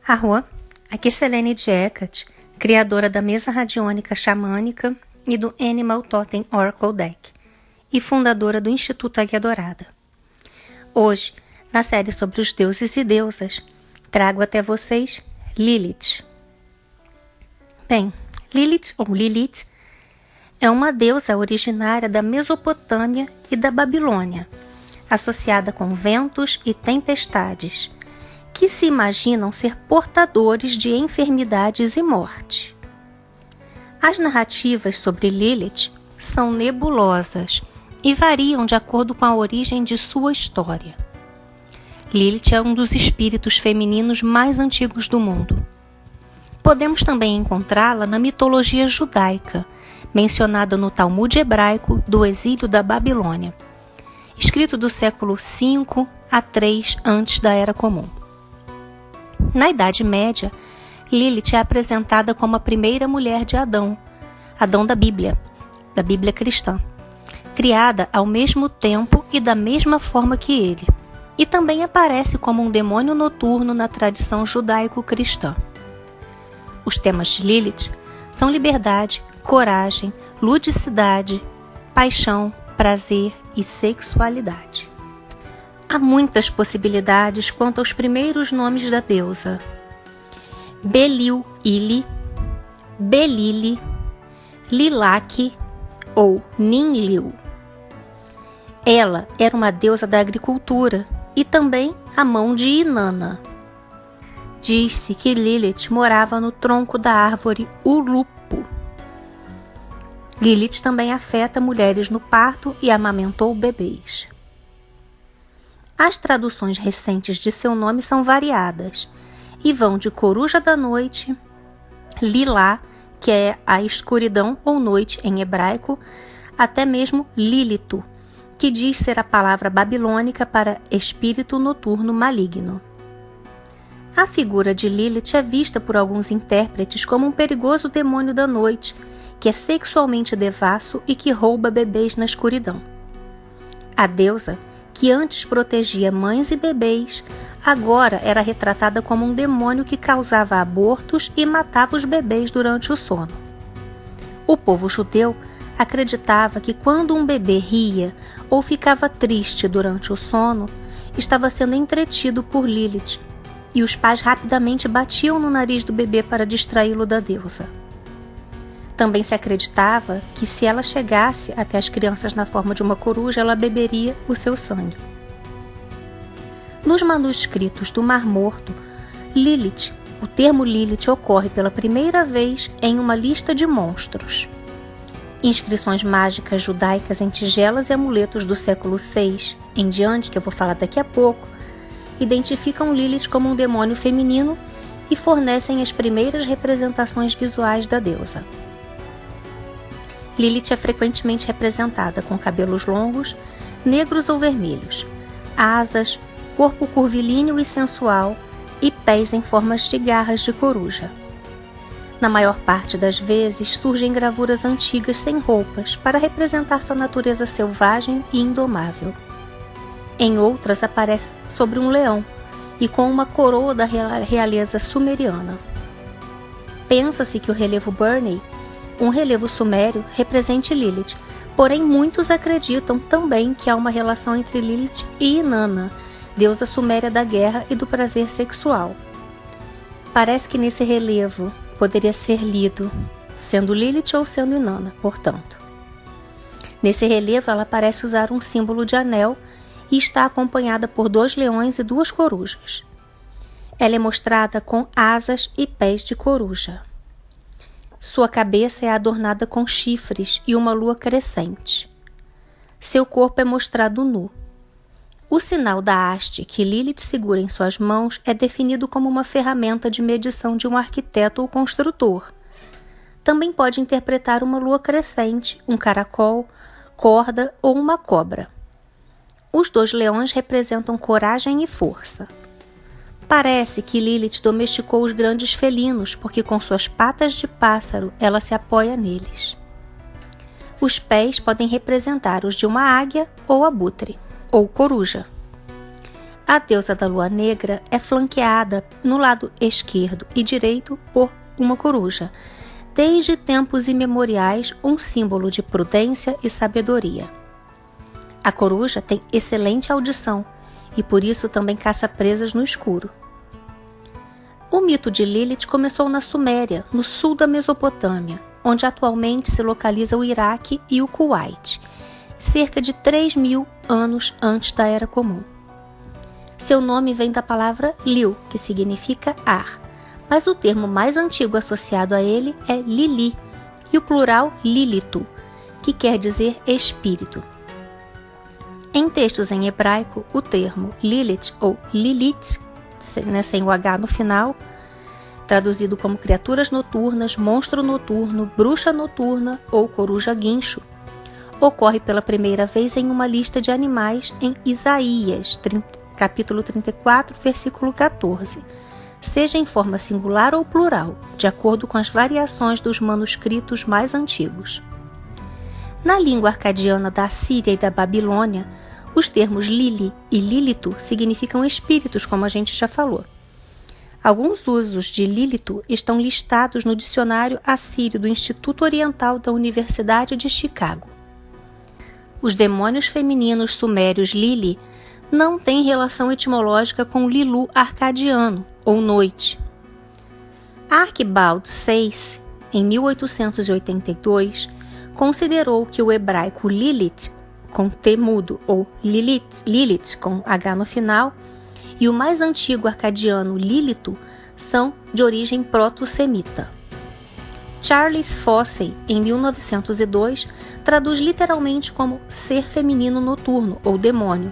Arro, aqui é Selene Djekat, criadora da mesa radiônica xamânica e do Animal Totem Oracle Deck e fundadora do Instituto Águia Dourada. Hoje, na série sobre os deuses e deusas, trago até vocês Lilith. Bem, Lilith ou Lilith é uma deusa originária da Mesopotâmia e da Babilônia, associada com ventos e tempestades, que se imaginam ser portadores de enfermidades e morte. As narrativas sobre Lilith são nebulosas e variam de acordo com a origem de sua história. Lilith é um dos espíritos femininos mais antigos do mundo. Podemos também encontrá-la na mitologia judaica, mencionada no Talmud hebraico do exílio da Babilônia, escrito do século V a III antes da Era Comum. Na Idade Média, Lilith é apresentada como a primeira mulher de Adão da Bíblia cristã, criada ao mesmo tempo e da mesma forma que ele, e também aparece como um demônio noturno na tradição judaico-cristã. Os temas de Lilith são liberdade, coragem, ludicidade, paixão, prazer e sexualidade. Há muitas possibilidades quanto aos primeiros nomes da deusa: Belil-Ili, Belili, Lilac ou Ninlil. Ela era uma deusa da agricultura e também a mão de Inanna. Diz-se que Lilith morava no tronco da árvore Ulupo. Lilith também afeta mulheres no parto e amamentou bebês. As traduções recentes de seu nome são variadas e vão de coruja da noite, Lilá, que é a escuridão ou noite em hebraico, até mesmo Lilito, que diz ser a palavra babilônica para espírito noturno maligno. A figura de Lilith é vista por alguns intérpretes como um perigoso demônio da noite, que é sexualmente devasso e que rouba bebês na escuridão. A deusa, que antes protegia mães e bebês, agora era retratada como um demônio que causava abortos e matava os bebês durante o sono. O povo judeu acreditava que quando um bebê ria ou ficava triste durante o sono, estava sendo entretido por Lilith, e os pais rapidamente batiam no nariz do bebê para distraí-lo da deusa. Também se acreditava que se ela chegasse até as crianças na forma de uma coruja, ela beberia o seu sangue. Nos manuscritos do Mar Morto, Lilith, o termo Lilith ocorre pela primeira vez em uma lista de monstros. Inscrições mágicas judaicas em tigelas e amuletos do século VI em diante, que eu vou falar daqui a pouco, identificam Lilith como um demônio feminino e fornecem as primeiras representações visuais da deusa. Lilith é frequentemente representada com cabelos longos, negros ou vermelhos, asas, corpo curvilíneo e sensual e pés em formas de garras de coruja. Na maior parte das vezes, surgem gravuras antigas sem roupas para representar sua natureza selvagem e indomável. Em outras, aparece sobre um leão e com uma coroa da realeza sumeriana. Pensa-se que o relevo Burney, um relevo sumério, represente Lilith, porém muitos acreditam também que há uma relação entre Lilith e Inanna, deusa suméria da guerra e do prazer sexual. Parece que nesse relevo poderia ser lido sendo Lilith ou sendo Inanna, portanto. Nesse relevo ela parece usar um símbolo de anel e está acompanhada por 2 leões e 2 corujas. Ela é mostrada com asas e pés de coruja. Sua cabeça é adornada com chifres e uma lua crescente. Seu corpo é mostrado nu. O sinal da haste que Lilith segura em suas mãos é definido como uma ferramenta de medição de um arquiteto ou construtor. Também pode interpretar uma lua crescente, um caracol, corda ou uma cobra. Os 2 leões representam coragem e força. Parece que Lilith domesticou os grandes felinos, porque com suas patas de pássaro ela se apoia neles. Os pés podem representar os de uma águia ou abutre, ou coruja. A deusa da lua negra é flanqueada no lado esquerdo e direito por uma coruja, desde tempos imemoriais um símbolo de prudência e sabedoria. A coruja tem excelente audição e por isso também caça presas no escuro. O mito de Lilith começou na Suméria, no sul da Mesopotâmia, onde atualmente se localiza o Iraque e o Kuwait, cerca de 3.000 anos antes da Era Comum. Seu nome vem da palavra Liu, que significa ar, mas o termo mais antigo associado a ele é Lili, e o plural Lilithu, que quer dizer espírito. Em textos em hebraico, o termo Lilith ou Lilith, sem o H no final, traduzido como criaturas noturnas, monstro noturno, bruxa noturna ou coruja guincho, ocorre pela primeira vez em uma lista de animais em Isaías, capítulo 34, versículo 14, seja em forma singular ou plural, de acordo com as variações dos manuscritos mais antigos. Na língua arcadiana da Assíria e da Babilônia, os termos Lili e Lilithu significam espíritos, como a gente já falou. Alguns usos de Lilithu estão listados no dicionário assírio do Instituto Oriental da Universidade de Chicago. Os demônios femininos sumérios Lili não têm relação etimológica com Lilu arcadiano, ou noite. Archibald Sayce, em 1882, considerou que o hebraico Lilith, com T mudo, ou Lilith com H no final, e o mais antigo arcadiano Lilithu são de origem proto-semita. Charles Fossey, em 1902, traduz literalmente como ser feminino noturno ou demônio,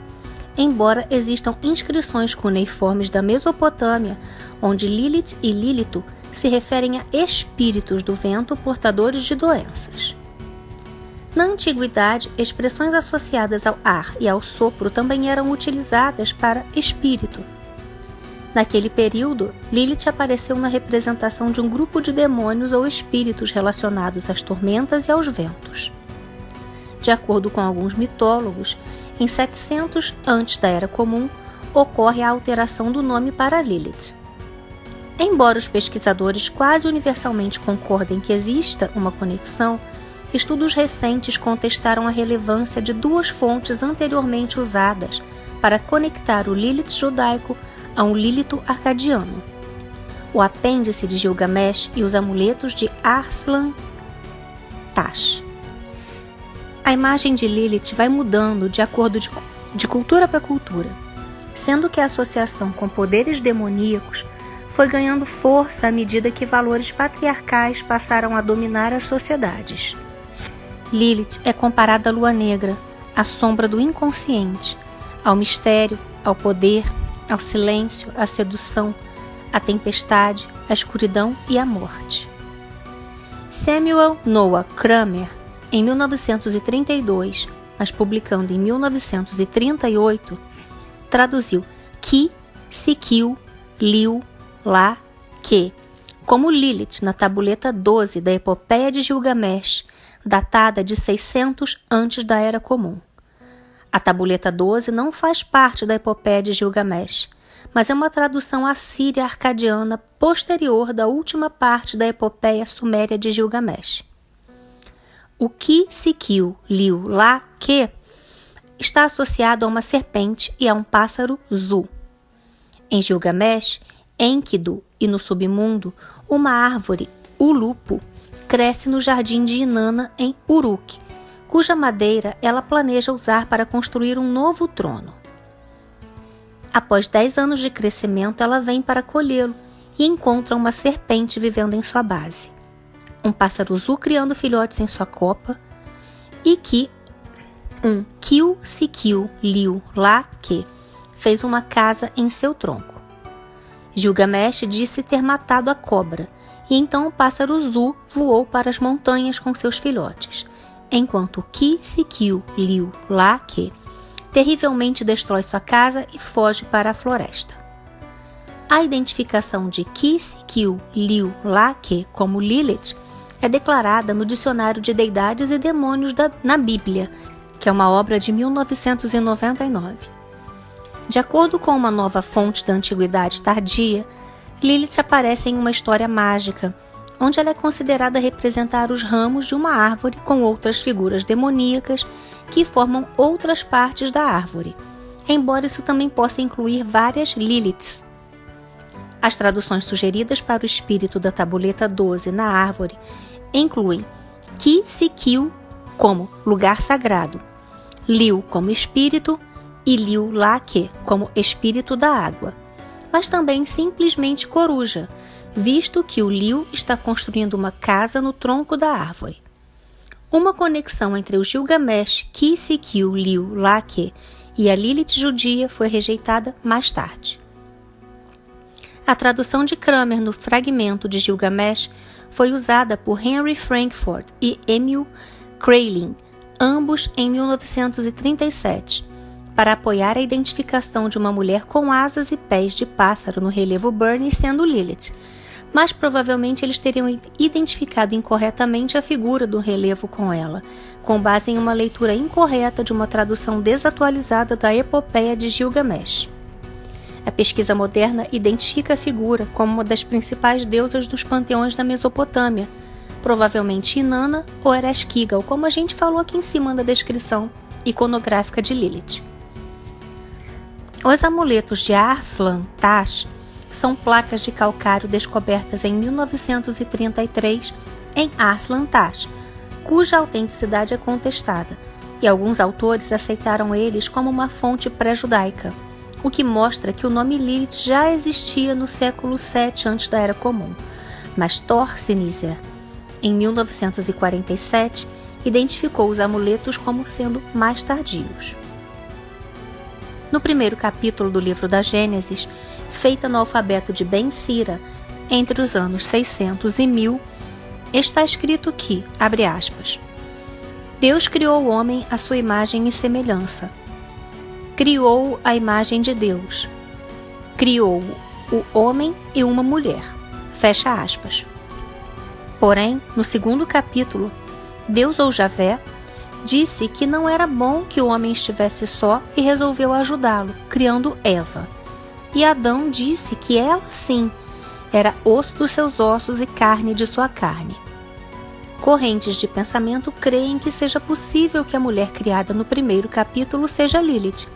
embora existam inscrições cuneiformes da Mesopotâmia, onde Lilith e Lilithu se referem a espíritos do vento portadores de doenças. Na antiguidade, expressões associadas ao ar e ao sopro também eram utilizadas para espírito. Naquele período, Lilith apareceu na representação de um grupo de demônios ou espíritos relacionados às tormentas e aos ventos. De acordo com alguns mitólogos, em 700 antes da Era Comum, ocorre a alteração do nome para Lilith. Embora os pesquisadores quase universalmente concordem que exista uma conexão, estudos recentes contestaram a relevância de duas fontes anteriormente usadas para conectar o Lilith judaico a um Lilithu arcadiano: o apêndice de Gilgamesh e os amuletos de Arslan Tash. A imagem de Lilith vai mudando de acordo de cultura para cultura, sendo que a associação com poderes demoníacos foi ganhando força à medida que valores patriarcais passaram a dominar as sociedades. Lilith é comparada à lua negra, à sombra do inconsciente, ao mistério, ao poder, ao silêncio, à sedução, à tempestade, à escuridão e à morte. Samuel Noah Kramer, em 1932, mas publicando em 1938, traduziu Ki, Sikiu, Liu, La, Que, como Lilith na tabuleta 12 da Epopeia de Gilgamesh, datada de 600 antes da Era Comum. A tabuleta 12 não faz parte da Epopeia de Gilgamesh, mas é uma tradução assíria arcadiana posterior da última parte da Epopeia suméria de Gilgamesh. O Ki, Sikiu, Liu, La, Que está associado a uma serpente e a um pássaro Zu. Em Gilgamesh, Enkidu e no submundo, uma árvore, o lupo, cresce no jardim de Inanna em Uruk, cuja madeira ela planeja usar para construir um novo trono. Após 10 anos de crescimento, ela vem para colhê-lo e encontra uma serpente vivendo em sua base, um pássaro Zu criando filhotes em sua copa, e que um Kiu, Sikiu, Liu, La, Que fez uma casa em seu tronco. Gilgamesh disse ter matado a cobra, e então o pássaro Zu voou para as montanhas com seus filhotes, enquanto Ki, Sikiu, Liu, La, Que terrivelmente destrói sua casa e foge para a floresta. A identificação de Ki, Sikiu, Liu, La, Que como Lilith é declarada no Dicionário de Deidades e Demônios na Bíblia, que é uma obra de 1999. De acordo com uma nova fonte da Antiguidade Tardia, Lilith aparece em uma história mágica, onde ela é considerada representar os ramos de uma árvore com outras figuras demoníacas que formam outras partes da árvore, embora isso também possa incluir várias Liliths. As traduções sugeridas para o espírito da tabuleta 12 na árvore incluem Ki-Sikil como lugar sagrado, Liu como espírito e Liu Lake como espírito da água, mas também simplesmente coruja, visto que o Liu está construindo uma casa no tronco da árvore. Uma conexão entre o Gilgamesh, Ki-Sikil, Liu Lake e a Lilith judia foi rejeitada mais tarde. A tradução de Kramer no fragmento de Gilgamesh foi usada por Henry Frankfurt e Emil Kraling, ambos em 1937, para apoiar a identificação de uma mulher com asas e pés de pássaro no relevo Burney sendo Lilith, mas provavelmente eles teriam identificado incorretamente a figura do relevo com ela, com base em uma leitura incorreta de uma tradução desatualizada da epopeia de Gilgamesh. A pesquisa moderna identifica a figura como uma das principais deusas dos panteões da Mesopotâmia, provavelmente Inanna ou Ereshkigal, como a gente falou aqui em cima da descrição iconográfica de Lilith. Os amuletos de Arslan Tash são placas de calcário descobertas em 1933 em Arslan Tash, cuja autenticidade é contestada, e alguns autores aceitaram eles como uma fonte pré-judaica, o que mostra que o nome Lilith já existia no século VII antes da Era Comum, mas Thor Siniser, em 1947, identificou os amuletos como sendo mais tardios. No primeiro capítulo do livro da Gênesis, feita no alfabeto de Ben-Sira, entre os anos 600 e 1000, está escrito que, abre aspas, Deus criou o homem à sua imagem e semelhança. Criou a imagem de Deus. Criou o homem e uma mulher. Fecha aspas. Porém, no segundo capítulo, Deus ou Javé disse que não era bom que o homem estivesse só e resolveu ajudá-lo, criando Eva. E Adão disse que ela, sim, era osso dos seus ossos e carne de sua carne. Correntes de pensamento creem que seja possível que a mulher criada no primeiro capítulo seja Lilith,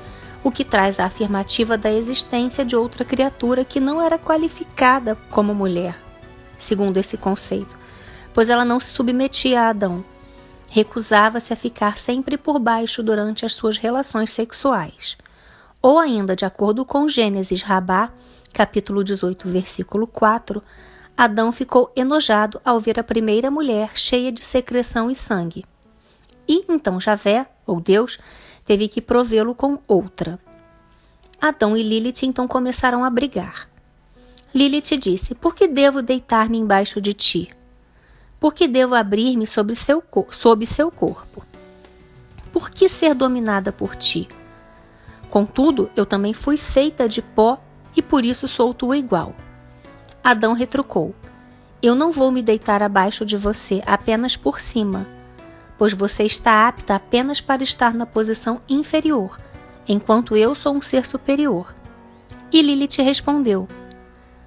o que traz a afirmativa da existência de outra criatura que não era qualificada como mulher, segundo esse conceito, pois ela não se submetia a Adão. Recusava-se a ficar sempre por baixo durante as suas relações sexuais. Ou ainda, de acordo com Gênesis Rabá, capítulo 18, versículo 4, Adão ficou enojado ao ver a primeira mulher cheia de secreção e sangue. E então Javé, ou Deus, teve que provê-lo com outra. Adão e Lilith então começaram a brigar. Lilith disse, por que devo deitar-me embaixo de ti? Por que devo abrir-me sob seu corpo? Por que ser dominada por ti? Contudo, eu também fui feita de pó e por isso sou tua igual. Adão retrucou, eu não vou me deitar abaixo de você apenas por cima, pois você está apta apenas para estar na posição inferior, enquanto eu sou um ser superior. E Lilith respondeu,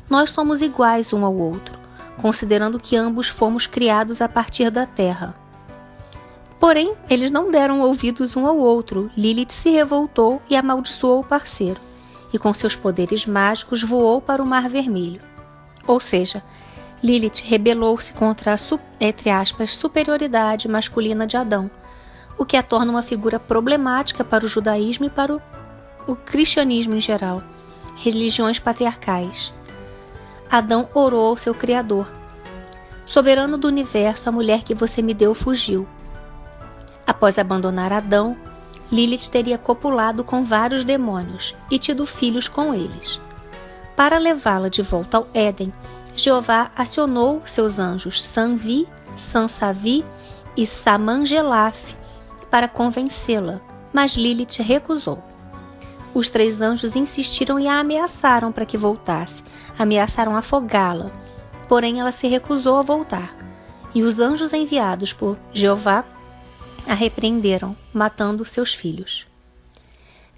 nós somos iguais um ao outro, considerando que ambos fomos criados a partir da terra. Porém, eles não deram ouvidos um ao outro. Lilith se revoltou e amaldiçoou o parceiro, e com seus poderes mágicos voou para o Mar Vermelho. Ou seja, Lilith rebelou-se contra a, entre aspas, superioridade masculina de Adão, o que a torna uma figura problemática para o judaísmo e para o cristianismo em geral, religiões patriarcais. Adão orou ao seu Criador. Soberano do universo, a mulher que você me deu fugiu. Após abandonar Adão, Lilith teria copulado com vários demônios e tido filhos com eles. Para levá-la de volta ao Éden, Jeová acionou seus anjos Sanvi, Sansavi e Samangelaf para convencê-la, mas Lilith recusou. Os 3 anjos insistiram e a ameaçaram para que voltasse, ameaçaram afogá-la, porém ela se recusou a voltar. E os anjos enviados por Jeová a repreenderam, matando seus filhos.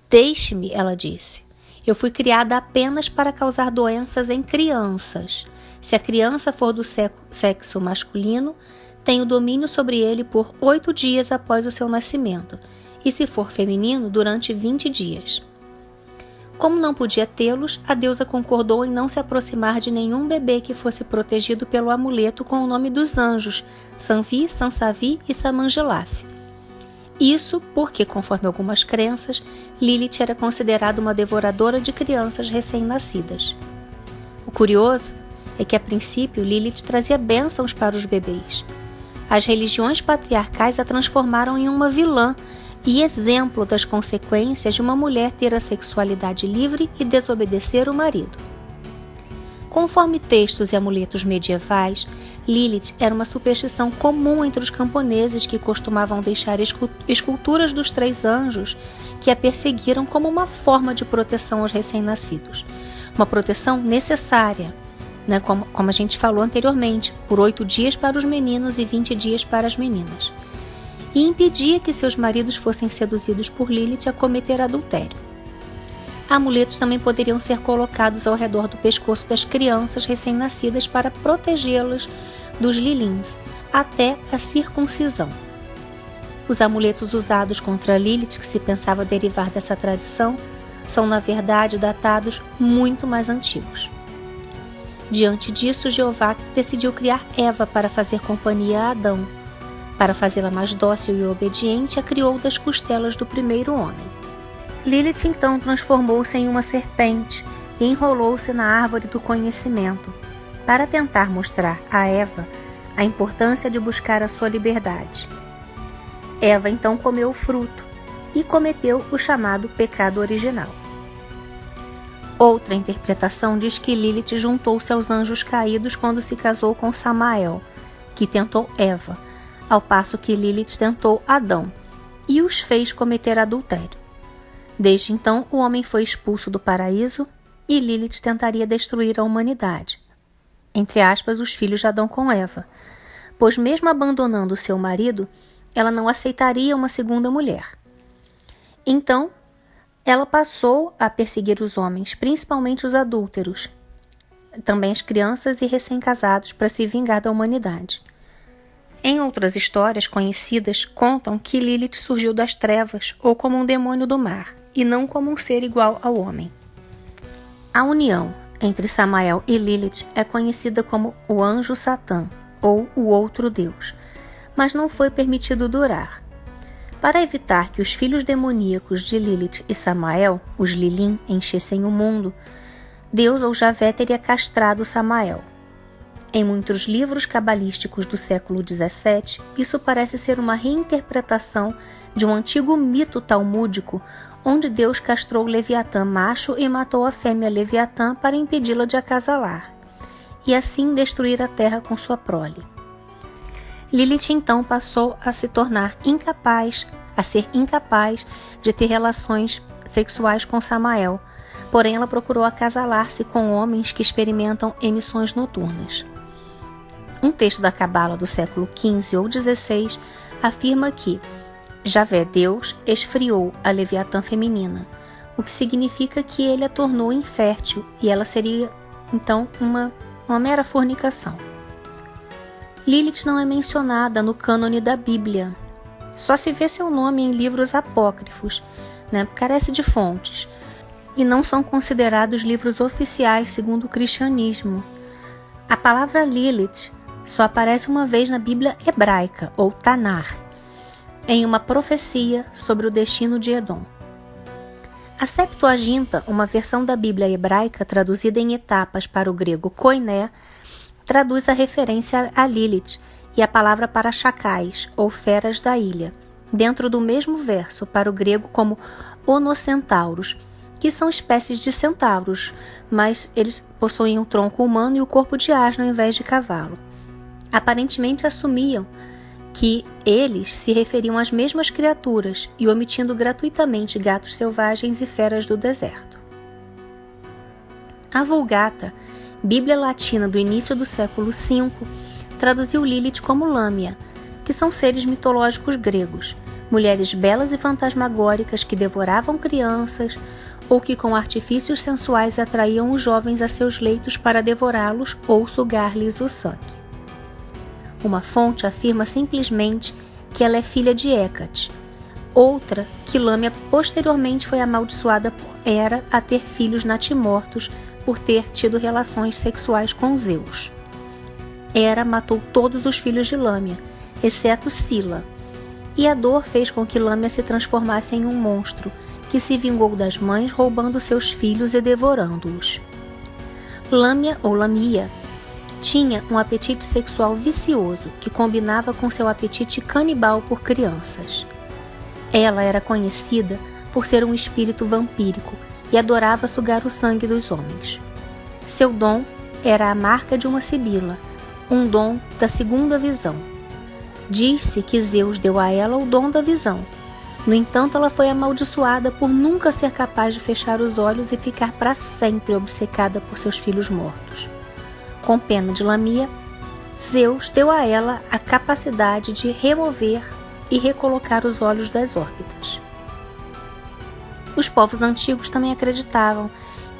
Deixe-me, ela disse. Eu fui criada apenas para causar doenças em crianças. Se a criança for do sexo masculino, tenho domínio sobre ele por 8 dias após o seu nascimento, e se for feminino, durante 20 dias. Como não podia tê-los, a deusa concordou em não se aproximar de nenhum bebê que fosse protegido pelo amuleto com o nome dos anjos, Sanvi, Sansavi e Samangelaf. Isso porque, conforme algumas crenças, Lilith era considerada uma devoradora de crianças recém-nascidas. O curioso é que, a princípio, Lilith trazia bênçãos para os bebês. As religiões patriarcais a transformaram em uma vilã e exemplo das consequências de uma mulher ter a sexualidade livre e desobedecer o marido. Conforme textos e amuletos medievais, Lilith era uma superstição comum entre os camponeses que costumavam deixar esculturas dos 3 anjos que a perseguiram como uma forma de proteção aos recém-nascidos. Uma proteção necessária, como a gente falou anteriormente, por 8 dias para os meninos e 20 dias para as meninas. E impedia que seus maridos fossem seduzidos por Lilith a cometer adultério. Amuletos também poderiam ser colocados ao redor do pescoço das crianças recém-nascidas para protegê-las dos lilims até a circuncisão. Os amuletos usados contra Lilith, que se pensava derivar dessa tradição, são na verdade datados muito mais antigos. Diante disso, Jeová decidiu criar Eva para fazer companhia a Adão. Para fazê-la mais dócil e obediente, a criou das costelas do primeiro homem. Lilith então transformou-se em uma serpente e enrolou-se na árvore do conhecimento, para tentar mostrar a Eva a importância de buscar a sua liberdade. Eva então comeu o fruto e cometeu o chamado pecado original. Outra interpretação diz que Lilith juntou-se aos anjos caídos quando se casou com Samael, que tentou Eva, ao passo que Lilith tentou Adão, e os fez cometer adultério. Desde então, o homem foi expulso do paraíso e Lilith tentaria destruir a humanidade, entre aspas, os filhos de Adão com Eva, pois mesmo abandonando seu marido, ela não aceitaria uma segunda mulher. Então, ela passou a perseguir os homens, principalmente os adúlteros, também as crianças e recém-casados, para se vingar da humanidade. Em outras histórias conhecidas, contam que Lilith surgiu das trevas ou como um demônio do mar, e não como um ser igual ao homem. A união entre Samael e Lilith é conhecida como o anjo Satã, ou o outro Deus, mas não foi permitido durar. Para evitar que os filhos demoníacos de Lilith e Samael, os Lilim, enchessem o mundo, Deus ou Javé teria castrado Samael. Em muitos livros cabalísticos do século XVII, isso parece ser uma reinterpretação de um antigo mito talmúdico, onde Deus castrou Leviatã macho e matou a fêmea Leviatã para impedi-la de acasalar, e assim destruir a terra com sua prole. Lilith então passou a ser incapaz de ter relações sexuais com Samael, porém ela procurou acasalar-se com homens que experimentam emissões noturnas. Um texto da Cabala do século XV ou XVI afirma que Javé, Deus, esfriou a Leviatã feminina, o que significa que ele a tornou infértil e ela seria, então, uma mera fornicação. Lilith não é mencionada no cânone da Bíblia. Só se vê seu nome em livros apócrifos, carece de fontes, e não são considerados livros oficiais segundo o cristianismo. A palavra Lilith só aparece uma vez na Bíblia hebraica, ou Tanar, em uma profecia sobre o destino de Edom. A Septuaginta, uma versão da Bíblia hebraica traduzida em etapas para o grego koiné, traduz a referência a Lilith e a palavra para chacais, ou feras da ilha, dentro do mesmo verso para o grego como onocentauros, que são espécies de centauros, mas eles possuem um tronco humano e o corpo de asno ao invés de cavalo. Aparentemente assumiam que eles se referiam às mesmas criaturas e omitindo gratuitamente gatos selvagens e feras do deserto. A Vulgata, Bíblia Latina do início do século V, traduziu Lilith como Lâmia, que são seres mitológicos gregos, mulheres belas e fantasmagóricas que devoravam crianças ou que com artifícios sensuais atraíam os jovens a seus leitos para devorá-los ou sugar-lhes o sangue. Uma fonte afirma simplesmente que ela é filha de Hecate, outra que Lâmia posteriormente foi amaldiçoada por Hera a ter filhos natimortos por ter tido relações sexuais com Zeus. Hera matou todos os filhos de Lâmia, exceto Sila, e a dor fez com que Lâmia se transformasse em um monstro, que se vingou das mães roubando seus filhos e devorando-os. Lâmia ou Lamia tinha um apetite sexual vicioso que combinava com seu apetite canibal por crianças. Ela era conhecida por ser um espírito vampírico e adorava sugar o sangue dos homens. Seu dom era a marca de uma sibila, um dom da segunda visão. Diz-se que Zeus deu a ela o dom da visão. No entanto, ela foi amaldiçoada por nunca ser capaz de fechar os olhos e ficar para sempre obcecada por seus filhos mortos. Com pena de Lamia, Zeus deu a ela a capacidade de remover e recolocar os olhos das órbitas. Os povos antigos também acreditavam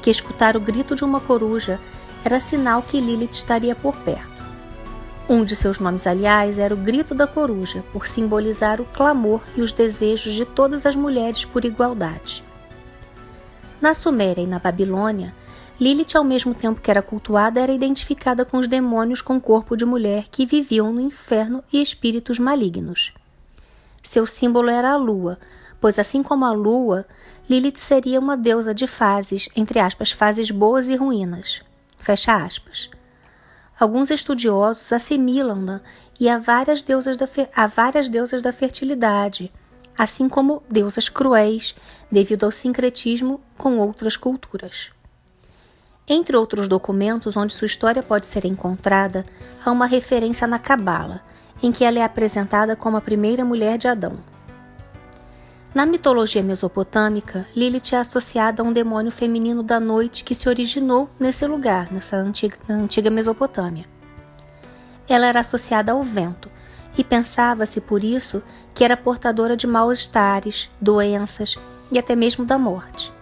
que escutar o grito de uma coruja era sinal que Lilith estaria por perto. Um de seus nomes, aliás, era o grito da coruja, por simbolizar o clamor e os desejos de todas as mulheres por igualdade. Na Suméria e na Babilônia, Lilith, ao mesmo tempo que era cultuada, era identificada com os demônios com corpo de mulher que viviam no inferno e espíritos malignos. Seu símbolo era a lua, pois assim como a lua, Lilith seria uma deusa de fases, entre aspas, fases boas e ruínas, fecha aspas. Alguns estudiosos assimilam-na a várias deusas da fertilidade, assim como deusas cruéis, devido ao sincretismo com outras culturas. Entre outros documentos onde sua história pode ser encontrada, há uma referência na Cabala, em que ela é apresentada como a primeira mulher de Adão. Na mitologia mesopotâmica, Lilith é associada a um demônio feminino da noite que se originou nesse lugar, na antiga Mesopotâmia. Ela era associada ao vento, e pensava-se por isso que era portadora de mal-estares, doenças e até mesmo da morte.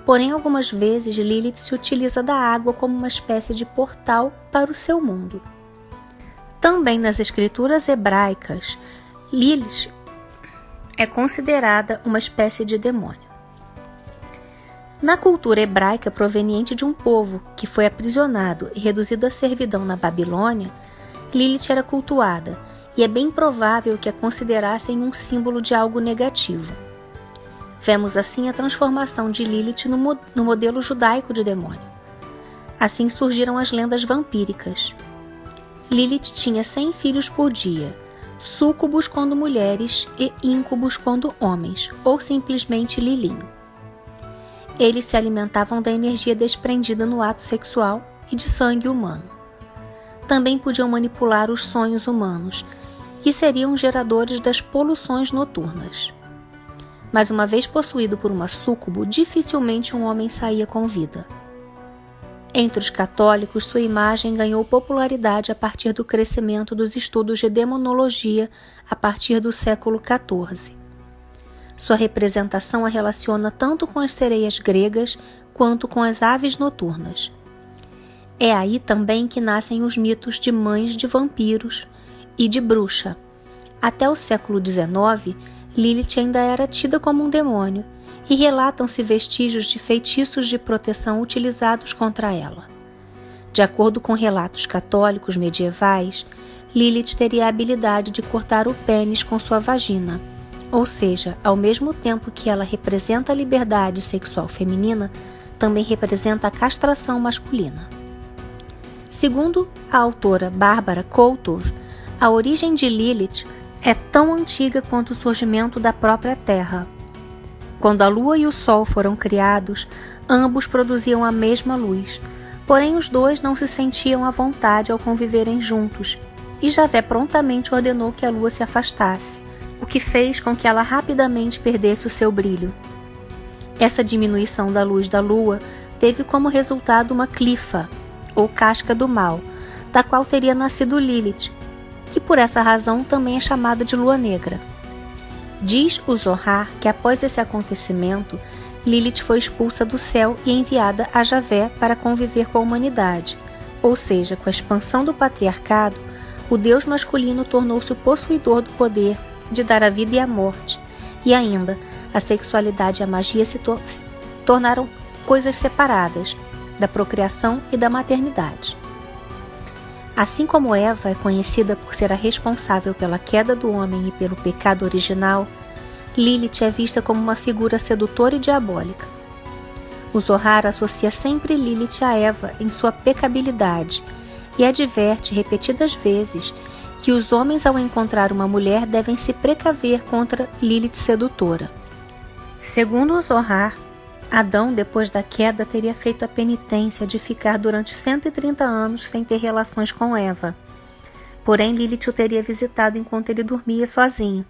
Porém, algumas vezes Lilith se utiliza da água como uma espécie de portal para o seu mundo. Também nas escrituras hebraicas, Lilith é considerada uma espécie de demônio. Na cultura hebraica proveniente de um povo que foi aprisionado e reduzido à servidão na Babilônia, Lilith era cultuada, e é bem provável que a considerassem um símbolo de algo negativo. Vemos assim a transformação de Lilith no modelo judaico de demônio. Assim surgiram as lendas vampíricas. Lilith tinha 100 filhos por dia, súcubos quando mulheres e íncubos quando homens, ou simplesmente Lilim. Eles se alimentavam da energia desprendida no ato sexual e de sangue humano. Também podiam manipular os sonhos humanos e seriam geradores das poluições noturnas. Mas uma vez possuído por uma súcubo, dificilmente um homem saía com vida. Entre os católicos, sua imagem ganhou popularidade a partir do crescimento dos estudos de demonologia a partir do século XIV. Sua representação a relaciona tanto com as sereias gregas quanto com as aves noturnas. É aí também que nascem os mitos de mães de vampiros e de bruxa. Até o século XIX, Lilith ainda era tida como um demônio, e relatam-se vestígios de feitiços de proteção utilizados contra ela. De acordo com relatos católicos medievais, Lilith teria a habilidade de cortar o pênis com sua vagina, ou seja, ao mesmo tempo que ela representa a liberdade sexual feminina, também representa a castração masculina. Segundo a autora Bárbara Koutov, a origem de Lilith é tão antiga quanto o surgimento da própria Terra. Quando a lua e o sol foram criados, ambos produziam a mesma luz, porém os dois não se sentiam à vontade ao conviverem juntos, e Javé prontamente ordenou que a lua se afastasse, o que fez com que ela rapidamente perdesse o seu brilho. Essa diminuição da luz da lua teve como resultado uma clifa, ou casca do mal, da qual teria nascido Lilith, que por essa razão também é chamada de Lua Negra. Diz o Zohar que após esse acontecimento, Lilith foi expulsa do céu e enviada a Javé para conviver com a humanidade, ou seja, com a expansão do patriarcado, o deus masculino tornou-se o possuidor do poder de dar a vida e a morte, e ainda a sexualidade e a magia se tornaram coisas separadas da procriação e da maternidade. Assim como Eva é conhecida por ser a responsável pela queda do homem e pelo pecado original, Lilith é vista como uma figura sedutora e diabólica. O Zohar associa sempre Lilith a Eva em sua pecabilidade e adverte repetidas vezes que os homens, ao encontrar uma mulher, devem se precaver contra Lilith sedutora. Segundo o Zohar, Adão, depois da queda, teria feito a penitência de ficar durante 130 anos sem ter relações com Eva. Porém, Lilith o teria visitado enquanto ele dormia sozinho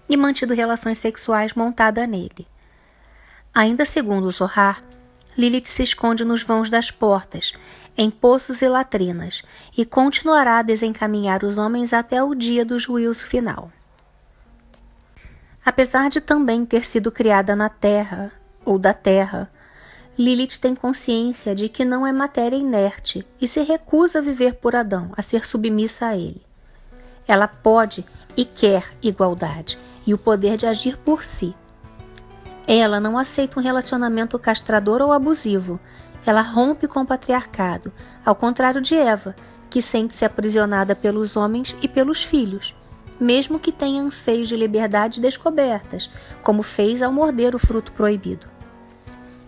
e mantido relações sexuais montada nele. Ainda segundo o Zohar, Lilith se esconde nos vãos das portas, em poços e latrinas, e continuará a desencaminhar os homens até o dia do juízo final. Apesar de também ter sido criada na terra, ou da terra, Lilith tem consciência de que não é matéria inerte e se recusa a viver por Adão, a ser submissa a ele. Ela pode e quer igualdade e o poder de agir por si. Ela não aceita um relacionamento castrador ou abusivo. Ela rompe com o patriarcado, ao contrário de Eva, que sente-se aprisionada pelos homens e pelos filhos, mesmo que tenha anseios de liberdade descobertas, como fez ao morder o fruto proibido.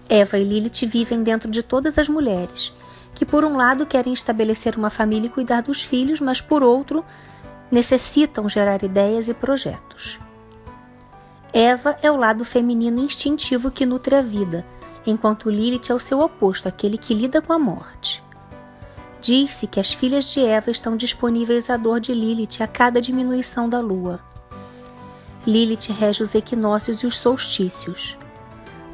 Eva e Lilith vivem dentro de todas as mulheres, que por um lado querem estabelecer uma família e cuidar dos filhos, mas por outro necessitam gerar ideias e projetos. Eva é o lado feminino instintivo que nutre a vida, enquanto Lilith é o seu oposto, aquele que lida com a morte. Diz-se que as filhas de Eva estão disponíveis à dor de Lilith a cada diminuição da lua. Lilith rege os equinócios e os solstícios.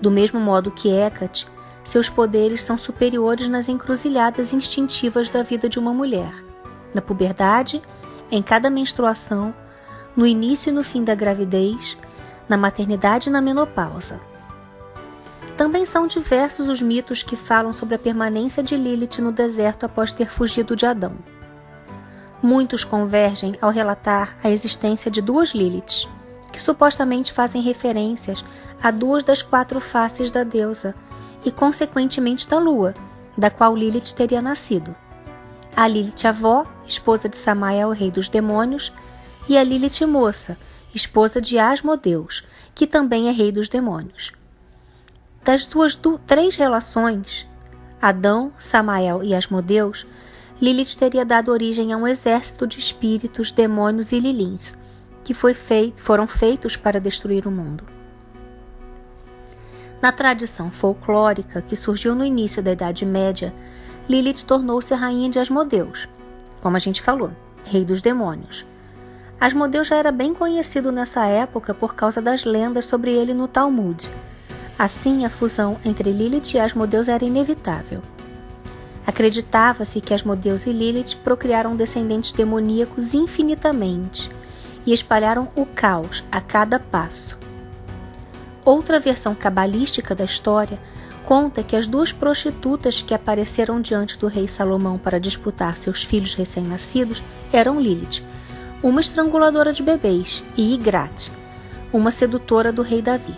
Do mesmo modo que Hecate, seus poderes são superiores nas encruzilhadas instintivas da vida de uma mulher, na puberdade, em cada menstruação, no início e no fim da gravidez, na maternidade e na menopausa. Também são diversos os mitos que falam sobre a permanência de Lilith no deserto após ter fugido de Adão. Muitos convergem ao relatar a existência de duas Liliths, que supostamente fazem referências a duas das 4 faces da deusa e, consequentemente, da lua, da qual Lilith teria nascido. A Lilith avó, esposa de Samael, rei dos demônios, e a Lilith moça, esposa de Asmodeus, que também é rei dos demônios. Das suas 3 relações, Adão, Samael e Asmodeus, Lilith teria dado origem a um exército de espíritos, demônios e lilins, que foram feitos para destruir o mundo. Na tradição folclórica que surgiu no início da Idade Média, Lilith tornou-se a rainha de Asmodeus, como a gente falou, rei dos demônios. Asmodeus já era bem conhecido nessa época por causa das lendas sobre ele no Talmud. Assim, a fusão entre Lilith e Asmodeus era inevitável. Acreditava-se que Asmodeus e Lilith procriaram descendentes demoníacos infinitamente e espalharam o caos a cada passo. Outra versão cabalística da história conta que as 2 prostitutas que apareceram diante do rei Salomão para disputar seus filhos recém-nascidos eram Lilith, uma estranguladora de bebês, e Igrat, uma sedutora do rei Davi.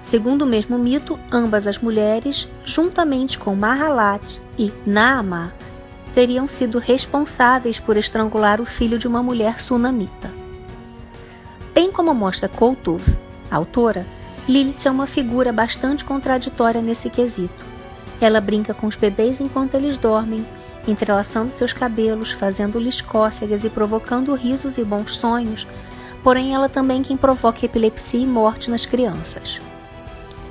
Segundo o mesmo mito, ambas as mulheres, juntamente com Mahalat e Naamá, teriam sido responsáveis por estrangular o filho de uma mulher sunamita. Bem como mostra Koutuv, a autora, Lilith é uma figura bastante contraditória nesse quesito. Ela brinca com os bebês enquanto eles dormem, entrelaçando seus cabelos, fazendo-lhes cócegas e provocando risos e bons sonhos, porém ela também é quem provoca epilepsia e morte nas crianças.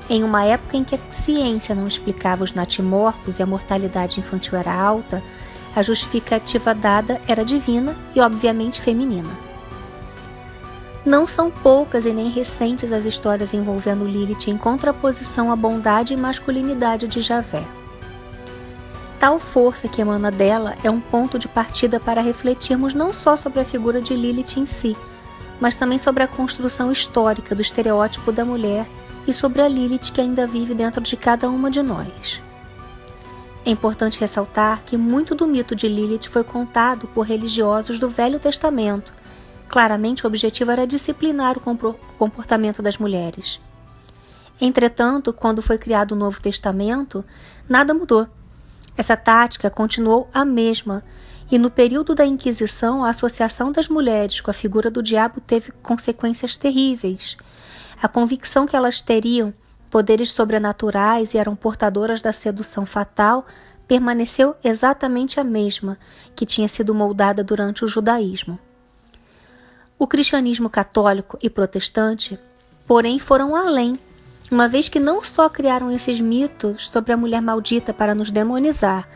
Em uma época em que a ciência não explicava os natimortos e a mortalidade infantil era alta, a justificativa dada era divina e obviamente feminina. Não são poucas e nem recentes as histórias envolvendo Lilith em contraposição à bondade e masculinidade de Javé. tal força que emana dela é um ponto de partida para refletirmos não só sobre a figura de Lilith em si, mas também sobre a construção histórica do estereótipo da mulher e sobre a Lilith que ainda vive dentro de cada uma de nós. É importante ressaltar que muito do mito de Lilith foi contado por religiosos do Velho Testamento. Claramente, o objetivo era disciplinar o comportamento das mulheres. Entretanto, quando foi criado o Novo Testamento, nada mudou. Essa tática continuou a mesma, e no período da Inquisição, a associação das mulheres com a figura do diabo teve consequências terríveis. A convicção que elas teriam poderes sobrenaturais e eram portadoras da sedução fatal permaneceu exatamente a mesma que tinha sido moldada durante o judaísmo. O cristianismo católico e protestante, porém, foram além, uma vez que não só criaram esses mitos sobre a mulher maldita para nos demonizar,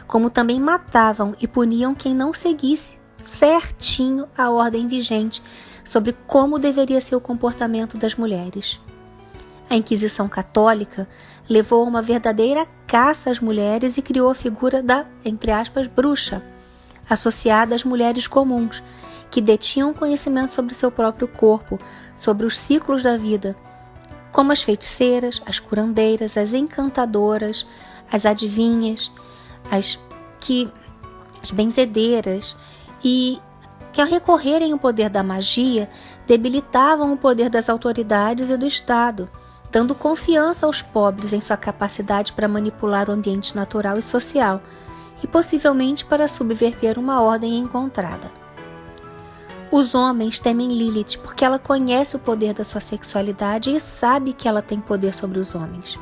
como também matavam e puniam quem não seguisse certinho a ordem vigente sobre como deveria ser o comportamento das mulheres. A Inquisição Católica levou a uma verdadeira caça às mulheres e criou a figura da, entre aspas, bruxa, associada às mulheres comuns, que detinham conhecimento sobre seu próprio corpo, sobre os ciclos da vida, como as feiticeiras, as curandeiras, as encantadoras, as adivinhas, as benzedeiras, e que ao recorrerem ao poder da magia, debilitavam o poder das autoridades e do Estado, dando confiança aos pobres em sua capacidade para manipular o ambiente natural e social, e possivelmente para subverter uma ordem encontrada. Os homens temem Lilith porque ela conhece o poder da sua sexualidade e sabe que ela tem poder sobre os homens.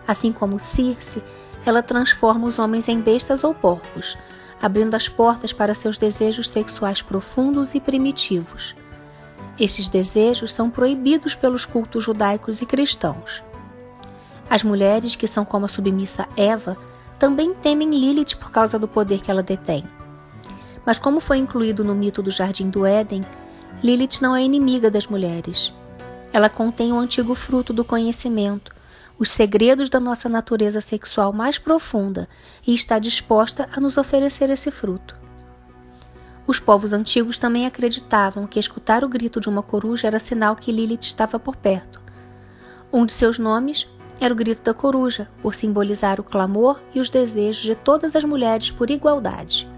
Assim como Circe, ela transforma os homens em bestas ou porcos, abrindo as portas para seus desejos sexuais profundos e primitivos. Estes desejos são proibidos pelos cultos judaicos e cristãos. As mulheres, que são como a submissa Eva, também temem Lilith por causa do poder que ela detém. Mas como foi incluído no mito do Jardim do Éden, Lilith não é inimiga das mulheres. Ela contém o antigo fruto do conhecimento, os segredos da nossa natureza sexual mais profunda, e está disposta a nos oferecer esse fruto. Os povos antigos também acreditavam que escutar o grito de uma coruja era sinal que Lilith estava por perto. Um de seus nomes era o grito da coruja, por simbolizar o clamor e os desejos de todas as mulheres por igualdade.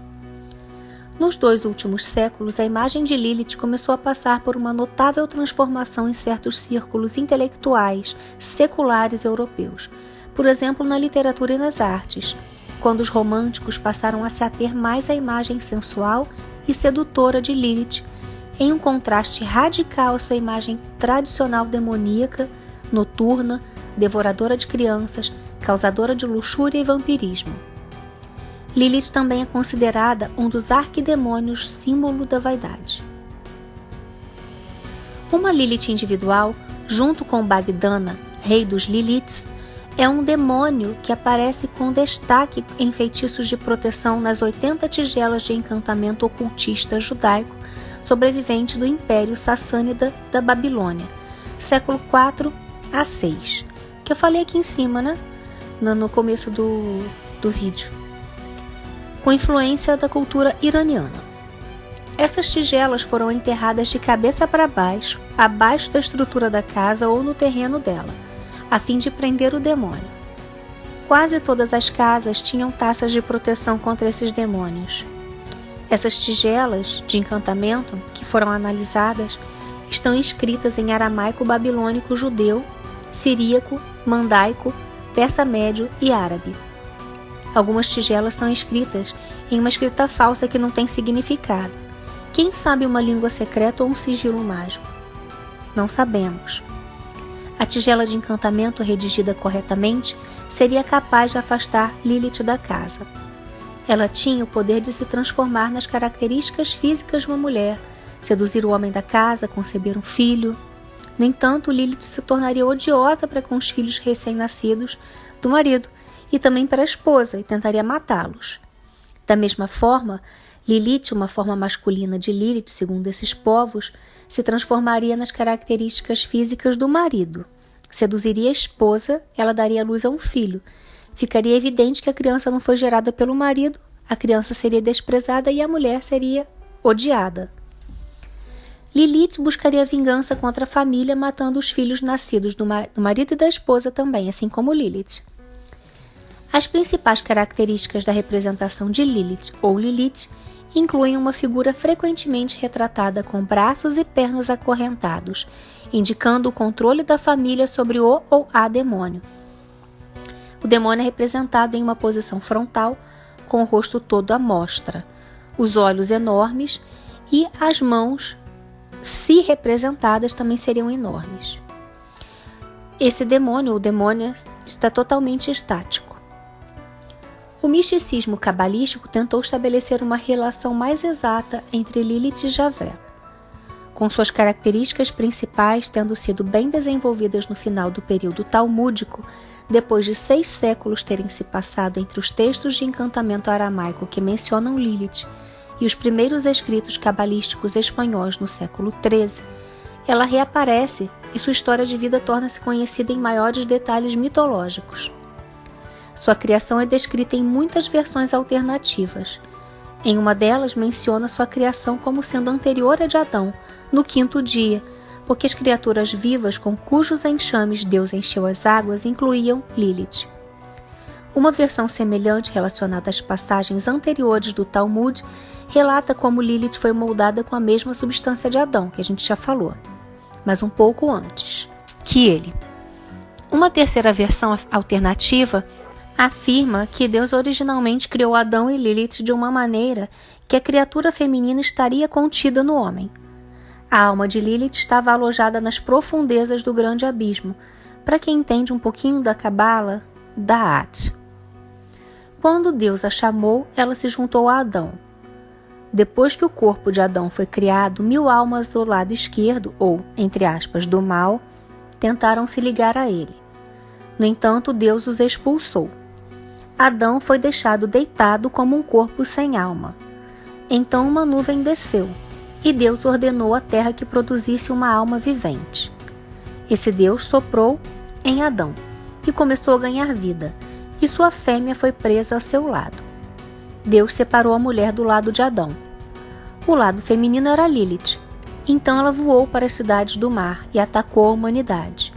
Nos 2 últimos séculos, a imagem de Lilith começou a passar por uma notável transformação em certos círculos intelectuais, seculares europeus, por exemplo, na literatura e nas artes, quando os românticos passaram a se ater mais à imagem sensual e sedutora de Lilith, em um contraste radical à sua imagem tradicional demoníaca, noturna, devoradora de crianças, causadora de luxúria e vampirismo. Lilith também é considerada um dos arquidemônios símbolo da vaidade. Uma Lilith individual, junto com Bagdana, rei dos Liliths, é um demônio que aparece com destaque em feitiços de proteção nas 80 tigelas de encantamento ocultista judaico sobrevivente do Império Sassânida da Babilônia, século IV a VI, que eu falei aqui em cima, no começo do vídeo, com influência da cultura iraniana. Essas tigelas foram enterradas de cabeça para baixo, abaixo da estrutura da casa ou no terreno dela, a fim de prender o demônio. Quase todas as casas tinham taças de proteção contra esses demônios. Essas tigelas de encantamento, que foram analisadas, estão escritas em aramaico babilônico judeu, siríaco, mandaico, persa médio e árabe. Algumas tigelas são escritas em uma escrita falsa que não tem significado. Quem sabe uma língua secreta ou um sigilo mágico? Não sabemos. A tigela de encantamento redigida corretamente seria capaz de afastar Lilith da casa. Ela tinha o poder de se transformar nas características físicas de uma mulher, seduzir o homem da casa, conceber um filho. No entanto, Lilith se tornaria odiosa para com os filhos recém-nascidos do marido e também para a esposa, e tentaria matá-los. Da mesma forma, Lilith, uma forma masculina de Lilith, segundo esses povos, se transformaria nas características físicas do marido. Seduziria a esposa, ela daria luz a um filho, ficaria evidente que a criança não foi gerada pelo marido, a criança seria desprezada e a mulher seria odiada. Lilith buscaria vingança contra a família, matando os filhos nascidos do marido e da esposa também, assim como Lilith. As principais características da representação de Lilith ou Lilith incluem uma figura frequentemente retratada com braços e pernas acorrentados, indicando o controle da família sobre o ou a demônio. O demônio é representado em uma posição frontal, com o rosto todo à mostra, os olhos enormes e as mãos, se representadas, também seriam enormes. Esse demônio, ou demônia, está totalmente estático. O misticismo cabalístico tentou estabelecer uma relação mais exata entre Lilith e Javé, com suas características principais tendo sido bem desenvolvidas no final do período talmúdico, depois de 6 séculos terem se passado entre os textos de encantamento aramaico que mencionam Lilith e os primeiros escritos cabalísticos espanhóis no século XIII, ela reaparece e sua história de vida torna-se conhecida em maiores detalhes mitológicos. Sua criação é descrita em muitas versões alternativas. Em uma delas, menciona sua criação como sendo anterior à de Adão, no 5º dia, porque as criaturas vivas com cujos enxames Deus encheu as águas incluíam Lilith. Uma versão semelhante relacionada às passagens anteriores do Talmud relata como Lilith foi moldada com a mesma substância de Adão, que a gente já falou, mas um pouco antes que ele. Uma terceira versão alternativa afirma que Deus originalmente criou Adão e Lilith de uma maneira que a criatura feminina estaria contida no homem. A alma de Lilith estava alojada nas profundezas do grande abismo, para quem entende um pouquinho da Cabala, Da'at. Quando Deus a chamou, ela se juntou a Adão. Depois que o corpo de Adão foi criado, 1000 almas do lado esquerdo, ou, entre aspas, do mal, tentaram se ligar a ele. No entanto, Deus os expulsou. Adão foi deixado deitado como um corpo sem alma. Então uma nuvem desceu, e Deus ordenou à terra que produzisse uma alma vivente. Esse Deus soprou em Adão, que começou a ganhar vida, e sua fêmea foi presa ao seu lado. Deus separou a mulher do lado de Adão. O lado feminino era Lilith, então ela voou para as cidades do mar e atacou a humanidade.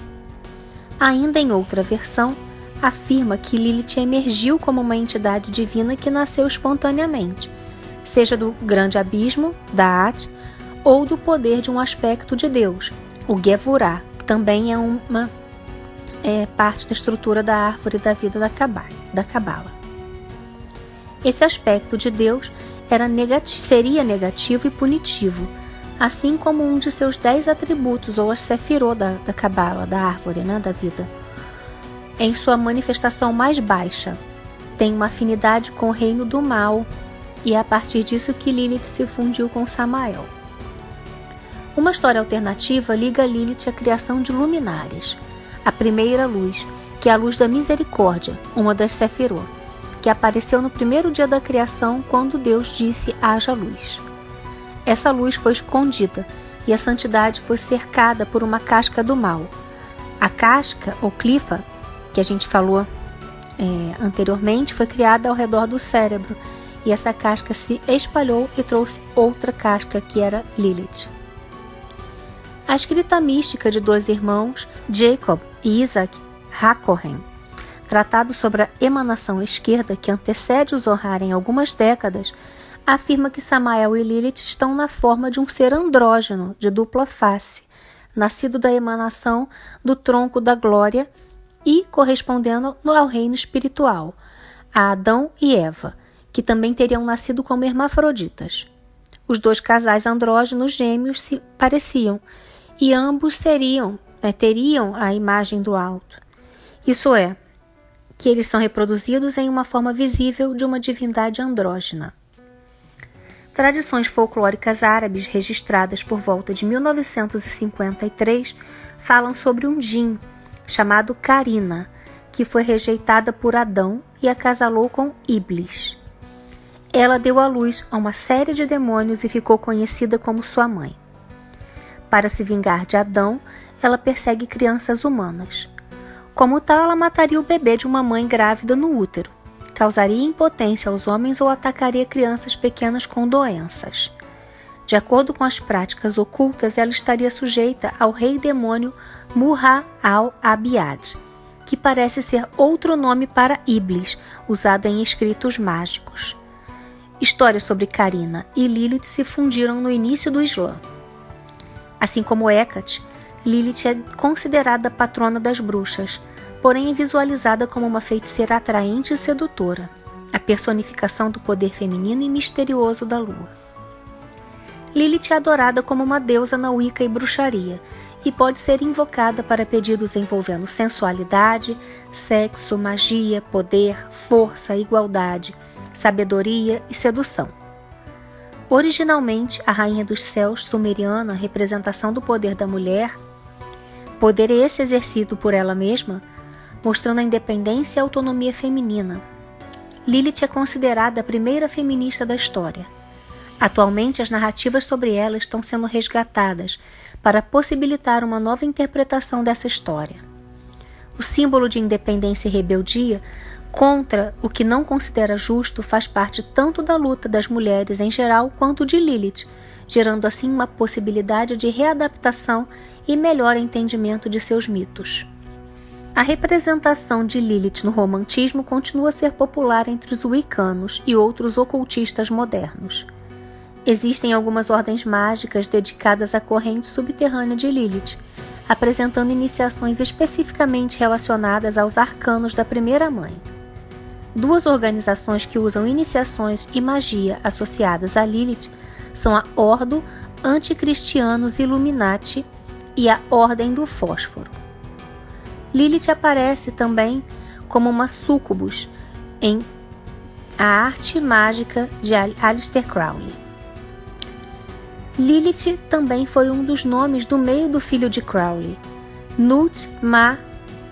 Ainda em outra versão, afirma que Lilith emergiu como uma entidade divina que nasceu espontaneamente, seja do grande abismo, Da'at, ou do poder de um aspecto de Deus, o Gevurah, que também é uma parte da estrutura da árvore da vida da Cabala. Esse aspecto de Deus seria negativo e punitivo, assim como um de seus 10 atributos, ou as Sefirot da Cabala, da árvore, da vida. Em sua manifestação mais baixa, tem uma afinidade com o reino do mal, e é a partir disso que Lilith se fundiu com Samael. Uma história alternativa liga Lilith à criação de luminares, a primeira luz, que é a luz da misericórdia, uma das Sefirot, que apareceu no primeiro dia da criação quando Deus disse: haja luz. Essa luz foi escondida e a santidade foi cercada por uma casca do mal. A casca, ou clifa, que a gente falou anteriormente, foi criada ao redor do cérebro, e essa casca se espalhou e trouxe outra casca, que era Lilith. A escrita mística de 2 irmãos, Jacob e Isaac Hakohen, tratado sobre a emanação esquerda que antecede o Zohar em algumas décadas, afirma que Samael e Lilith estão na forma de um ser andrógeno, de dupla face, nascido da emanação do tronco da glória e correspondendo ao reino espiritual, a Adão e Eva, que também teriam nascido como hermafroditas. Os 2 casais andrógenos gêmeos se pareciam, e ambos teriam a imagem do alto. Isso é, que eles são reproduzidos em uma forma visível de uma divindade andrógena. Tradições folclóricas árabes registradas por volta de 1953 falam sobre um djinn chamado Karina, que foi rejeitada por Adão e acasalou com Iblis. Ela deu à luz a uma série de demônios e ficou conhecida como sua mãe. Para se vingar de Adão, ela persegue crianças humanas. Como tal, ela mataria o bebê de uma mãe grávida no útero, causaria impotência aos homens ou atacaria crianças pequenas com doenças. De acordo com as práticas ocultas, ela estaria sujeita ao rei demônio Murra al-Abiad, que parece ser outro nome para Iblis, usado em escritos mágicos. Histórias sobre Karina e Lilith se fundiram no início do Islã. Assim como Hecate, Lilith é considerada patrona das bruxas, porém é visualizada como uma feiticeira atraente e sedutora, a personificação do poder feminino e misterioso da lua. Lilith é adorada como uma deusa na Wicca e bruxaria, e pode ser invocada para pedidos envolvendo sensualidade, sexo, magia, poder, força, igualdade, sabedoria e sedução. Originalmente, a rainha dos céus sumeriana, representação do poder da mulher, poder esse exercido por ela mesma, mostrando a independência e autonomia feminina. Lilith é considerada a primeira feminista da história. Atualmente, as narrativas sobre ela estão sendo resgatadas para possibilitar uma nova interpretação dessa história. O símbolo de independência e rebeldia contra o que não considera justo faz parte tanto da luta das mulheres em geral quanto de Lilith, gerando assim uma possibilidade de readaptação e melhor entendimento de seus mitos. A representação de Lilith no romantismo continua a ser popular entre os wiccanos e outros ocultistas modernos. Existem algumas ordens mágicas dedicadas à corrente subterrânea de Lilith, apresentando iniciações especificamente relacionadas aos arcanos da primeira mãe. Duas organizações que usam iniciações e magia associadas a Lilith são a Ordo Anticristianos Illuminati e a Ordem do Fósforo. Lilith aparece também como uma súcubus em A Arte Mágica de Aleister Crowley. Lilith também foi um dos nomes do meio do filho de Crowley, Nut, Ma,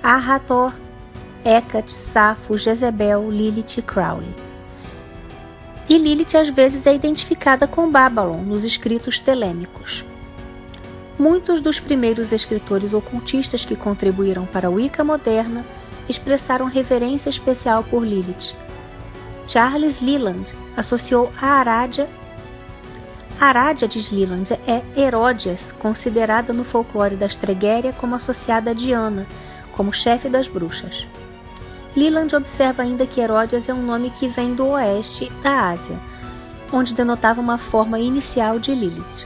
Ahathor, Hecate, Safo, Jezebel, Lilith e Crowley. E Lilith às vezes é identificada com Babylon nos escritos telêmicos. Muitos dos primeiros escritores ocultistas que contribuíram para a Wicca moderna expressaram reverência especial por Lilith. Charles Leland associou a Aradia de Leland é Heródias, considerada no folclore da Estreguéria como associada a Diana, como chefe das bruxas. Leland observa ainda que Heródias é um nome que vem do oeste da Ásia, onde denotava uma forma inicial de Lilith.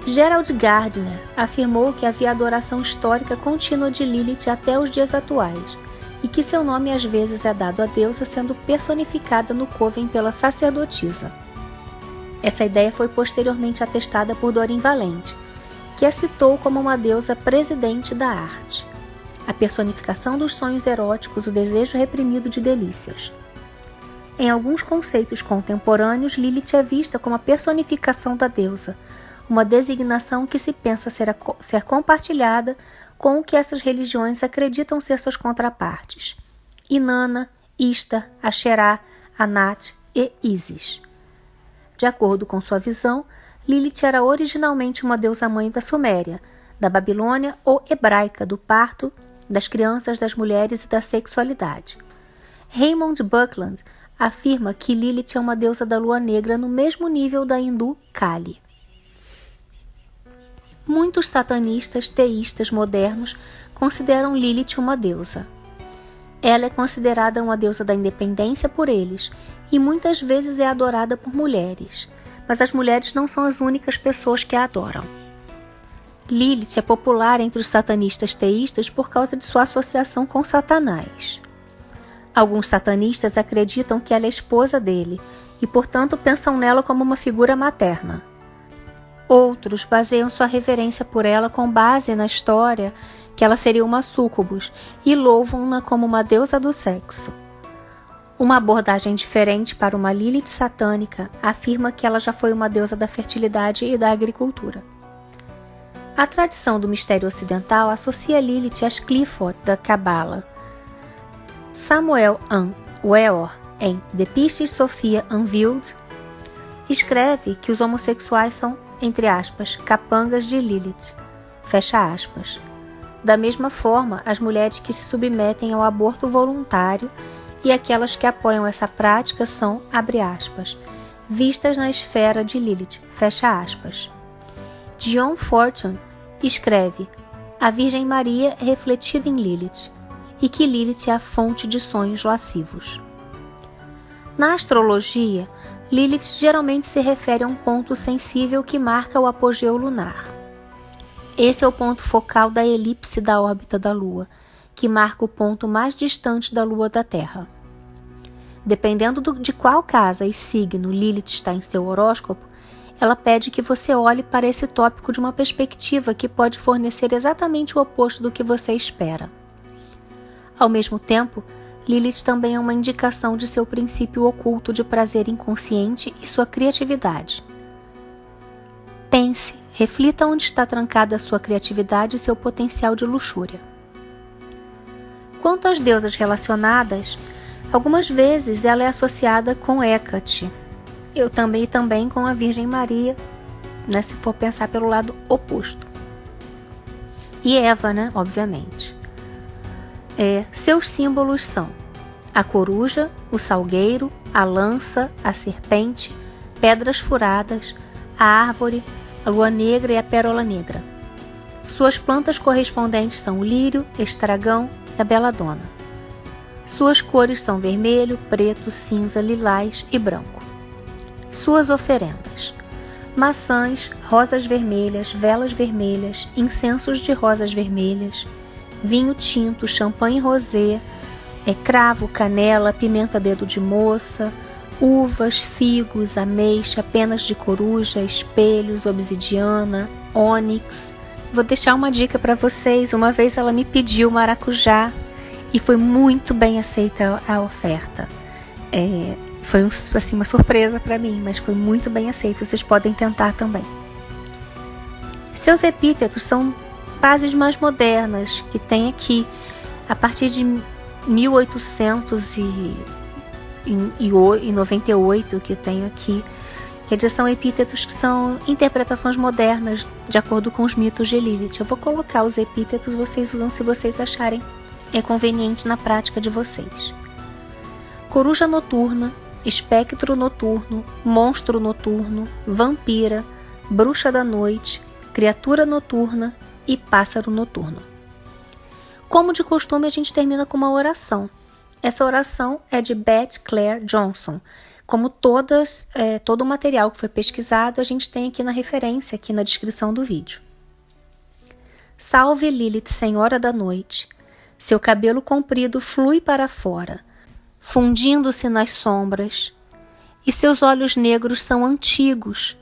Gerald Gardner afirmou que havia adoração histórica contínua de Lilith até os dias atuais, e que seu nome às vezes é dado à deusa sendo personificada no coven pela sacerdotisa. Essa ideia foi posteriormente atestada por Doreen Valente, que a citou como uma deusa presidente da arte, a personificação dos sonhos eróticos, o desejo reprimido de delícias. Em alguns conceitos contemporâneos, Lilith é vista como a personificação da deusa, uma designação que se pensa ser compartilhada com o que essas religiões acreditam ser suas contrapartes: Inanna, Ishtar, Asherah, Anat e Isis. De acordo com sua visão, Lilith era originalmente uma deusa-mãe da Suméria, da Babilônia ou hebraica, do parto, das crianças, das mulheres e da sexualidade. Raymond Buckland afirma que Lilith é uma deusa da lua negra no mesmo nível da hindu Kali. Muitos satanistas teístas modernos consideram Lilith uma deusa. Ela é considerada uma deusa da independência por eles e muitas vezes é adorada por mulheres, mas as mulheres não são as únicas pessoas que a adoram. Lilith é popular entre os satanistas teístas por causa de sua associação com Satanás. Alguns satanistas acreditam que ela é esposa dele e, portanto, pensam nela como uma figura materna. Outros baseiam sua reverência por ela com base na história que ela seria uma súcubus e louvam-na como uma deusa do sexo. Uma abordagem diferente para uma Lilith satânica afirma que ela já foi uma deusa da fertilidade e da agricultura. A tradição do mistério ocidental associa Lilith às Qliphoth da Cabala. Samuel An Weor, em The Pistis Sophia Unveiled, escreve que os homossexuais são, entre aspas, capangas de Lilith, fecha aspas. Da mesma forma, as mulheres que se submetem ao aborto voluntário e aquelas que apoiam essa prática são, abre aspas, vistas na esfera de Lilith, fecha aspas. John Fortune escreve: a Virgem Maria é refletida em Lilith, e que Lilith é a fonte de sonhos lascivos. Na astrologia, Lilith geralmente se refere a um ponto sensível que marca o apogeu lunar. Esse é o ponto focal da elipse da órbita da Lua, que marca o ponto mais distante da Lua da Terra. Dependendo de qual casa e signo Lilith está em seu horóscopo, ela pede que você olhe para esse tópico de uma perspectiva que pode fornecer exatamente o oposto do que você espera. Ao mesmo tempo, Lilith também é uma indicação de seu princípio oculto de prazer inconsciente e sua criatividade. Pense, reflita onde está trancada a sua criatividade e seu potencial de luxúria. Quanto às deusas relacionadas, algumas vezes ela é associada com Hecate. Eu também com a Virgem Maria, né, se for pensar pelo lado oposto. E Eva, né, obviamente. Seus símbolos são a coruja, o salgueiro, a lança, a serpente, pedras furadas, a árvore, a lua negra e a pérola negra. Suas plantas correspondentes são o lírio, estragão e a beladona. Suas cores são vermelho, preto, cinza, lilás e branco. Suas oferendas: maçãs, rosas vermelhas, velas vermelhas, incensos de rosas vermelhas, vinho tinto, champanhe rosé, cravo, canela, pimenta dedo de moça, uvas, figos, ameixa, penas de coruja, espelhos, obsidiana, ônix. Vou deixar uma dica para vocês. Uma vez ela me pediu maracujá e foi muito bem aceita a oferta. Foi assim, uma surpresa para mim, mas foi muito bem aceito. Vocês podem tentar também. Seus epítetos são bases mais modernas, que tem aqui a partir de 1898, que eu tenho aqui, que são epítetos que são interpretações modernas de acordo com os mitos de Lilith. Eu vou colocar os epítetos, vocês usam se vocês acharem conveniente na prática de vocês. Coruja noturna, espectro noturno, monstro noturno, vampira, bruxa da noite, criatura noturna e pássaro noturno. Como de costume, a gente termina com uma oração. Essa oração é de Beth Claire Johnson. Como todo o material que foi pesquisado, a gente tem aqui na referência, aqui na descrição do vídeo. Salve Lilith, senhora da noite. Seu cabelo comprido flui para fora, fundindo-se nas sombras, e seus olhos negros são antigos,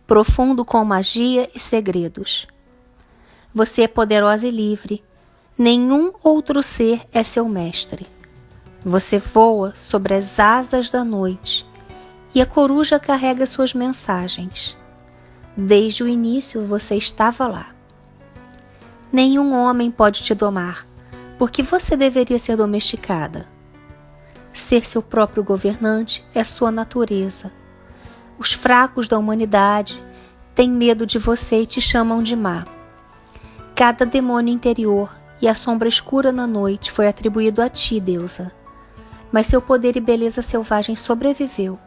profundo com magia e segredos. Você é poderosa e livre, nenhum outro ser é seu mestre. Você voa sobre as asas da noite, e a coruja carrega suas mensagens. Desde o início você estava lá. Nenhum homem pode te domar, porque você deveria ser domesticada. Ser seu próprio governante é sua natureza. Os fracos da humanidade têm medo de você e te chamam de má. Cada demônio interior e a sombra escura na noite foi atribuído a ti, deusa. Mas seu poder e beleza selvagem sobreviveu.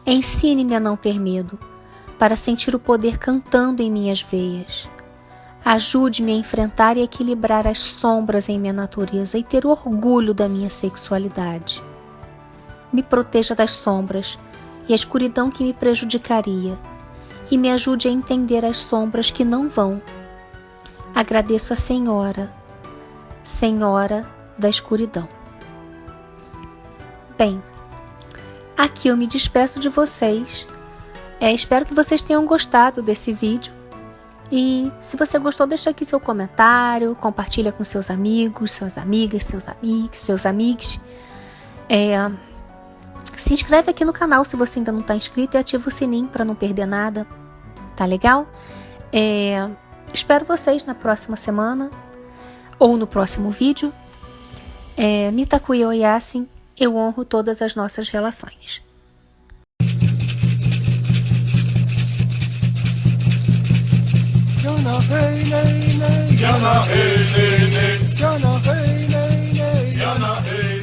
Ensine-me a não ter medo, para sentir o poder cantando em minhas veias. Ajude-me a enfrentar e equilibrar as sombras em minha natureza e ter orgulho da minha sexualidade. Me proteja das sombras e a escuridão que me prejudicaria, e me ajude a entender as sombras que não vão. Agradeço a Senhora, Senhora da escuridão. Bem, aqui eu me despeço de vocês. Espero que vocês tenham gostado desse vídeo. E se você gostou, deixa aqui seu comentário, compartilha com seus amigos, suas amigas, seus amigos. Se inscreve aqui no canal se você ainda não está inscrito e ativa o sininho para não perder nada. Tá legal? Espero vocês na próxima semana ou no próximo vídeo. Mitakuye Oyasin, eu honro todas as nossas relações. Jana hey nay nay, Jana hey nay nay, Jana hey nay nay, Jana hey.